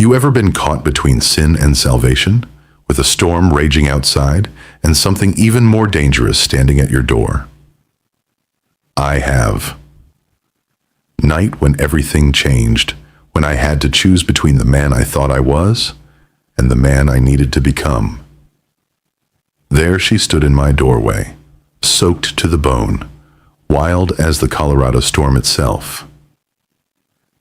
You ever been caught between sin and salvation, with a storm raging outside and something even more dangerous standing at your door? I have. Night when everything changed, when I had to choose between the man I thought I was and the man I needed to become. There she stood in my doorway, soaked to the bone, wild as the Colorado storm itself.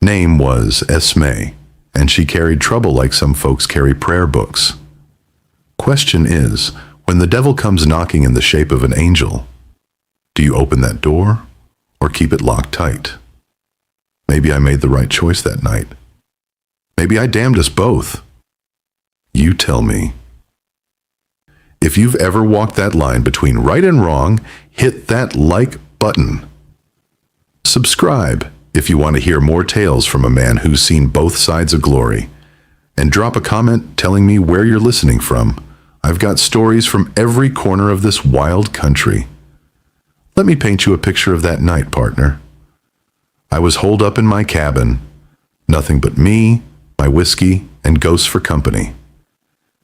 Name was Esme, and she carried trouble like some folks carry prayer books. Question is, when the devil comes knocking in the shape of an angel, do you open that door or keep it locked tight? Maybe I made the right choice that night. Maybe I damned us both. You tell me. If you've ever walked that line between right and wrong, hit that like button. Subscribe if you want to hear more tales from a man who's seen both sides of glory. And drop a comment telling me where you're listening from. I've got stories from every corner of this wild country. Let me paint you a picture of that night, partner. I was holed up in my cabin, nothing but me, my whiskey, and ghosts for company.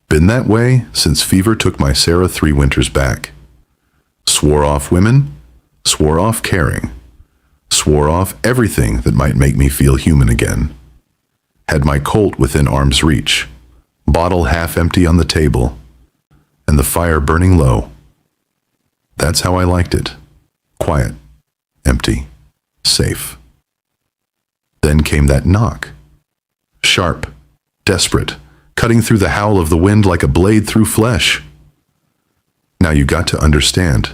Been that way since fever took my Sarah 3 winters back. Swore off women, swore off caring, swore off everything that might make me feel human again. Had my Colt within arm's reach, bottle half empty on the table, and the fire burning low. That's how I liked it. Quiet, empty, safe. Then came that knock. Sharp, desperate, cutting through the howl of the wind like a blade through flesh. Now you got to understand,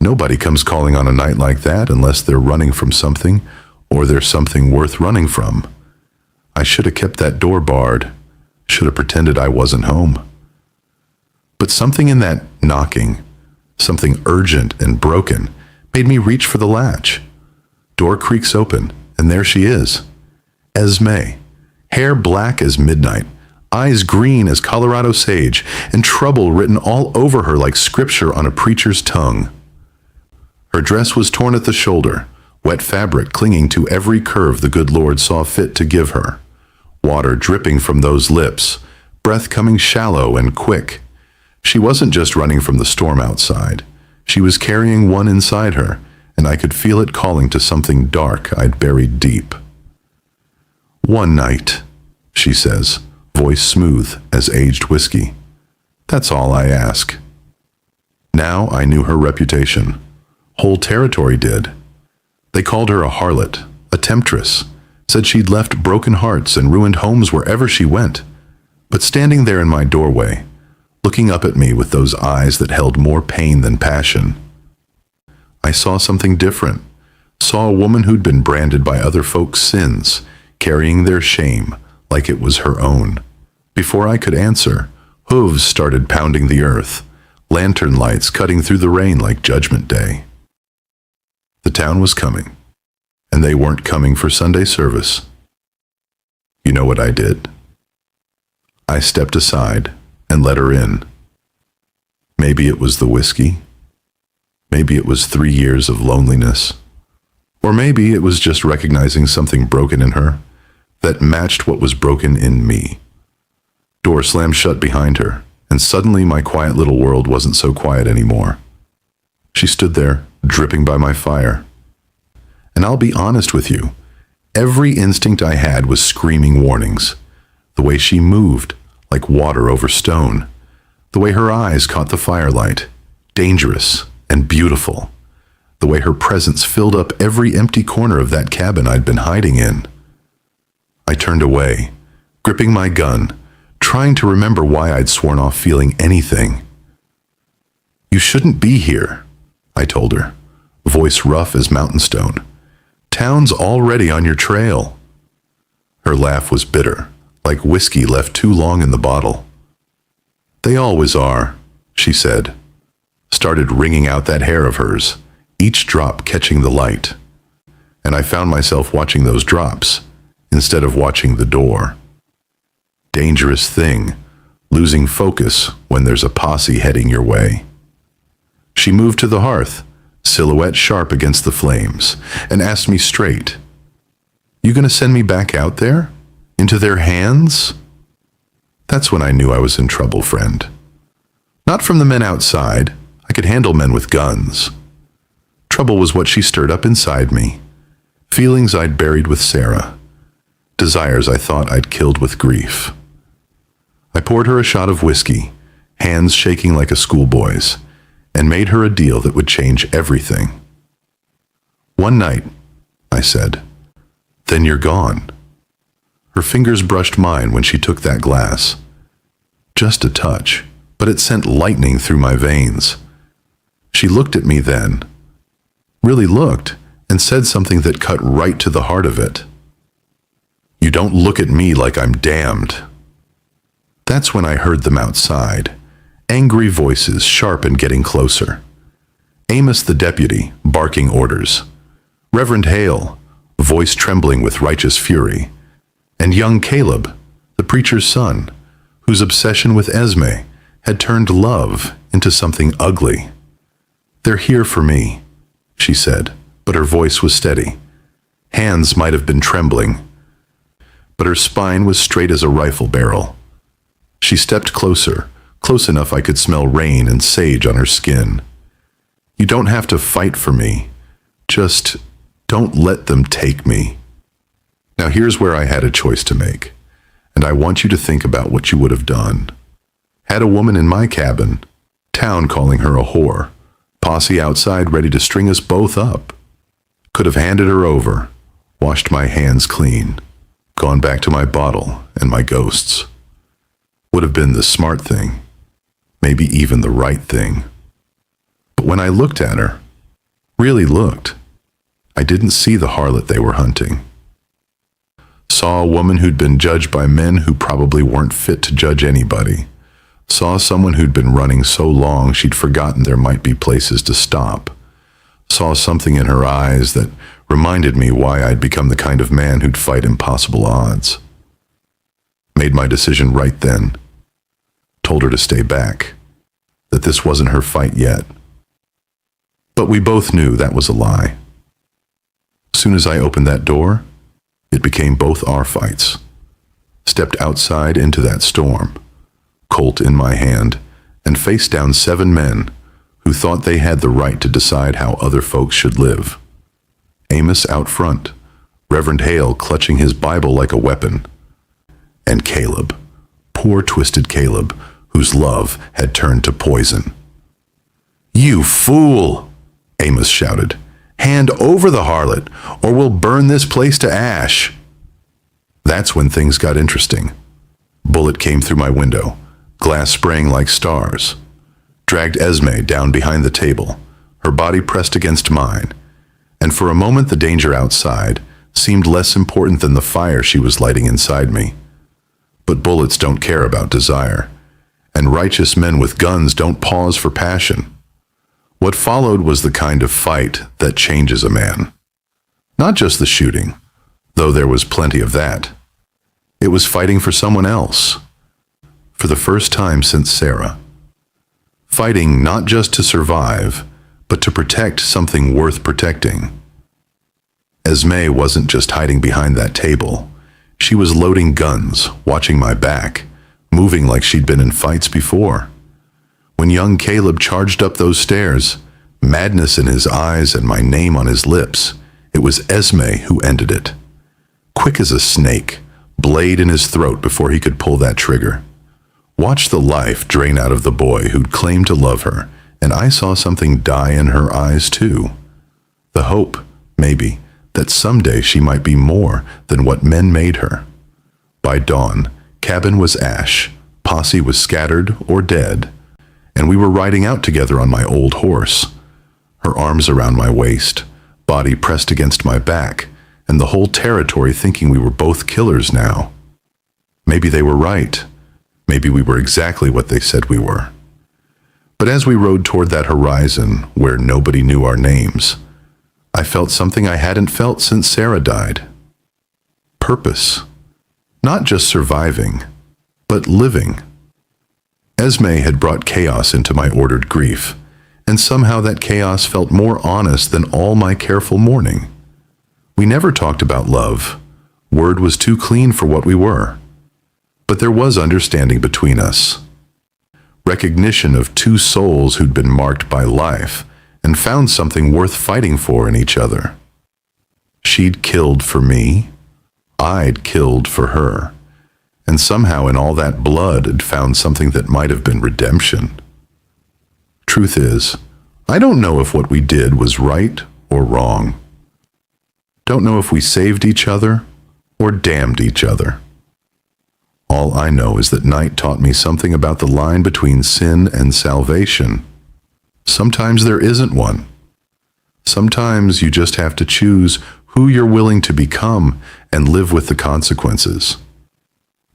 nobody comes calling on a night like that unless they're running from something or there's something worth running from. I should have kept that door barred, should have pretended I wasn't home. But something in that knocking, something urgent and broken, made me reach for the latch. Door creaks open, and there she is. Esme, hair black as midnight, eyes green as Colorado sage, and trouble written all over her like scripture on a preacher's tongue. Her dress was torn at the shoulder, wet fabric clinging to every curve the good Lord saw fit to give her. Water dripping from those lips, breath coming shallow and quick. She wasn't just running from the storm outside. She was carrying one inside her, and I could feel it calling to something dark I'd buried deep. One night, she says, voice smooth as aged whiskey. That's all I ask. Now I knew her reputation. Whole territory did. They called her a harlot, a temptress, said she'd left broken hearts and ruined homes wherever she went. But standing there in my doorway, looking up at me with those eyes that held more pain than passion, I saw something different. Saw a woman who'd been branded by other folks' sins, carrying their shame like it was her own. Before I could answer, hooves started pounding the earth, lantern lights cutting through the rain like Judgment Day. The town was coming, and they weren't coming for Sunday service. You know what I did? I stepped aside and let her in. Maybe it was the whiskey. Maybe it was 3 years of loneliness. Or maybe it was just recognizing something broken in her that matched what was broken in me. Door slammed shut behind her, and suddenly my quiet little world wasn't so quiet anymore. She stood there, dripping by my fire. And I'll be honest with you, every instinct I had was screaming warnings. The way she moved, like water over stone. The way her eyes caught the firelight, dangerous and beautiful. The way her presence filled up every empty corner of that cabin I'd been hiding in. I turned away, gripping my gun, trying to remember why I'd sworn off feeling anything. You shouldn't be here, I told her, voice rough as mountain stone. Town's already on your trail. Her laugh was bitter, like whiskey left too long in the bottle. They always are, she said. Started wringing out that hair of hers, each drop catching the light. And I found myself watching those drops, instead of watching the door. Dangerous thing, losing focus when there's a posse heading your way. She moved to the hearth, silhouette sharp against the flames, and asked me straight, "You gonna send me back out there? Into their hands? That's when I knew I was in trouble, friend. Not from the men outside. I could handle men with guns. Trouble was what she stirred up inside me. Feelings I'd buried with Sarah. Desires I thought I'd killed with grief. I poured her a shot of whiskey, hands shaking like a schoolboy's, and made her a deal that would change everything. "One night," I said. "Then you're gone." Her fingers brushed mine when she took that glass. Just a touch, but it sent lightning through my veins. She looked at me then, really looked, and said something that cut right to the heart of it. "You don't look at me like I'm damned." That's when I heard them outside, angry voices, sharp and getting closer. Amos the deputy, barking orders. Reverend Hale, voice trembling with righteous fury. And young Caleb, the preacher's son, whose obsession with Esme had turned love into something ugly. "They're here for me," she said, but her voice was steady. Hands might have been trembling, but her spine was straight as a rifle barrel. She stepped closer, close enough I could smell rain and sage on her skin. "You don't have to fight for me. Just don't let them take me." Now here's where I had a choice to make, and I want you to think about what you would have done. Had a woman in my cabin, town calling her a whore, posse outside ready to string us both up. Could have handed her over, washed my hands clean, gone back to my bottle and my ghosts. Would have been the smart thing, maybe even the right thing. But when I looked at her, really looked, I didn't see the harlot they were hunting. Saw a woman who'd been judged by men who probably weren't fit to judge anybody. Saw someone who'd been running so long she'd forgotten there might be places to stop. Saw something in her eyes that reminded me why I'd become the kind of man who'd fight impossible odds. Made my decision right then. Told her to stay back, that this wasn't her fight yet. But we both knew that was a lie. Soon as I opened that door, it became both our fights. Stepped outside into that storm, Colt in my hand, and faced down 7 men who thought they had the right to decide how other folks should live. Amos out front, Reverend Hale clutching his Bible like a weapon, and Caleb, poor twisted Caleb, whose love had turned to poison. "You fool!" Amos shouted. "Hand over the harlot, or we'll burn this place to ash." That's when things got interesting. Bullet came through my window, glass spraying like stars. Dragged Esme down behind the table, her body pressed against mine, and for a moment the danger outside seemed less important than the fire she was lighting inside me. But bullets don't care about desire, and righteous men with guns don't pause for passion. What followed was the kind of fight that changes a man. Not just the shooting, though there was plenty of that. It was fighting for someone else. For the first time since Sarah. Fighting not just to survive, but to protect something worth protecting. Esme wasn't just hiding behind that table. She was loading guns, watching my back, moving like she'd been in fights before. When young Caleb charged up those stairs, madness in his eyes and my name on his lips, it was Esme who ended it. Quick as a snake, blade in his throat before he could pull that trigger. Watched the life drain out of the boy who'd claimed to love her, and I saw something die in her eyes too. The hope, maybe, that someday she might be more than what men made her. By dawn, cabin was ash, posse was scattered or dead, and we were riding out together on my old horse. Her arms around my waist, body pressed against my back, and the whole territory thinking we were both killers now. Maybe they were right. Maybe we were exactly what they said we were. But as we rode toward that horizon where nobody knew our names, I felt something I hadn't felt since Sarah died. Purpose. Not just surviving, but living. Esme had brought chaos into my ordered grief, and somehow that chaos felt more honest than all my careful mourning. We never talked about love. Word was too clean for what we were. But there was understanding between us. Recognition of two souls who'd been marked by life and found something worth fighting for in each other. She'd killed for me, I'd killed for her, and somehow in all that blood had found something that might have been redemption. Truth is, I don't know if what we did was right or wrong. Don't know if we saved each other or damned each other. All I know is that night taught me something about the line between sin and salvation. Sometimes there isn't one. Sometimes you just have to choose who you're willing to become and live with the consequences.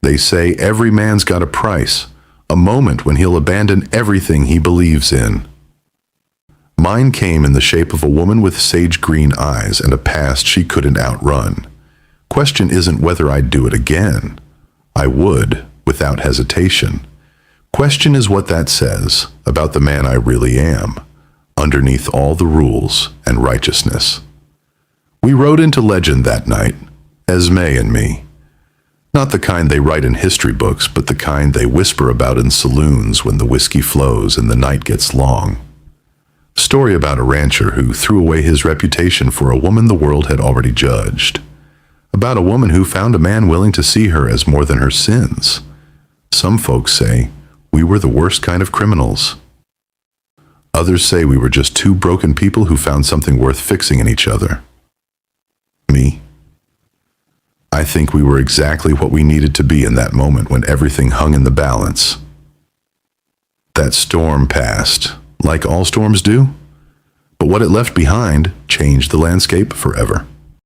They say every man's got a price, a moment when he'll abandon everything he believes in. Mine came in the shape of a woman with sage green eyes and a past she couldn't outrun. Question isn't whether I'd do it again. I would, without hesitation. Question is what that says about the man I really am, underneath all the rules and righteousness. We rode into legend that night, Esme and me. Not the kind they write in history books, but the kind they whisper about in saloons when the whiskey flows and the night gets long. Story about a rancher who threw away his reputation for a woman the world had already judged. About a woman who found a man willing to see her as more than her sins. Some folks say we were the worst kind of criminals. Others say we were just two broken people who found something worth fixing in each other. Me? I think we were exactly what we needed to be in that moment when everything hung in the balance. That storm passed, like all storms do, but what it left behind changed the landscape forever.